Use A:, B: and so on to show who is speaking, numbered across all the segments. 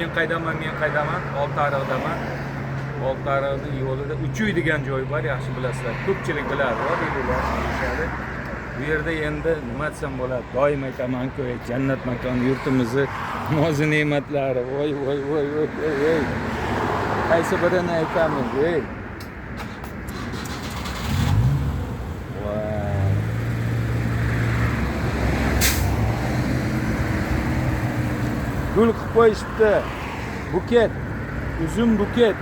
A: Men qaydaman, Oltiariqdaman. Oltiariqning yo'lida Uchuy degan joy bor, yaxshi bilasizlar. Ko'pchilik biladi, deydilar. Bu yerda endi nima desam bo'ladi? Doim aytaman-ku, jannat makon yurtimizni nozi ne'matlari. Voy. Qaysi birini aytamiz, ey? Gul qilib qo'yishibdi. Buket. Uzum buket.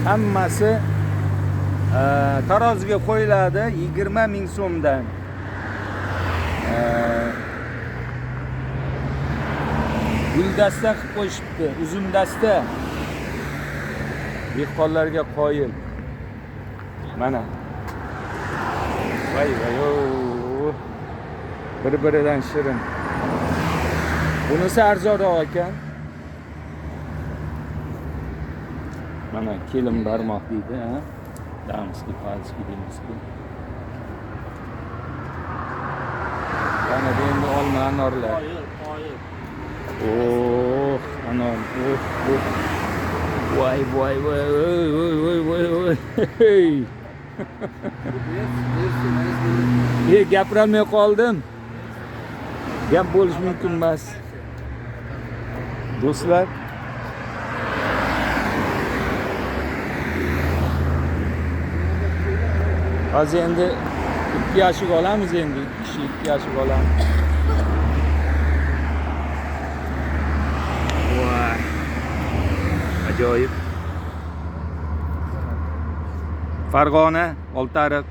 A: Hammasi taroziga qo'yiladi 20 ming so'mdan. Guldasta qilib qo'yishibdi. Uzum dasta. Dehqonlarga qoyil. Mana. Voy. Bir-biridan shirin. Bunisi arzonroq ekan. Mana kelin barmoq deydi, ha. Damski, palski deymiz-ku. Mana endi olma anorlar. Oh, anor. Voy. Gapirolmay qoldim. Gap bo'lish mumkin emas. Do'stlar, hozir endi 2 yoshga olamiz, endi 2 kishi 2 yoshga olamiz. Voy. Ajoyib. Farg'ona, Oltiariq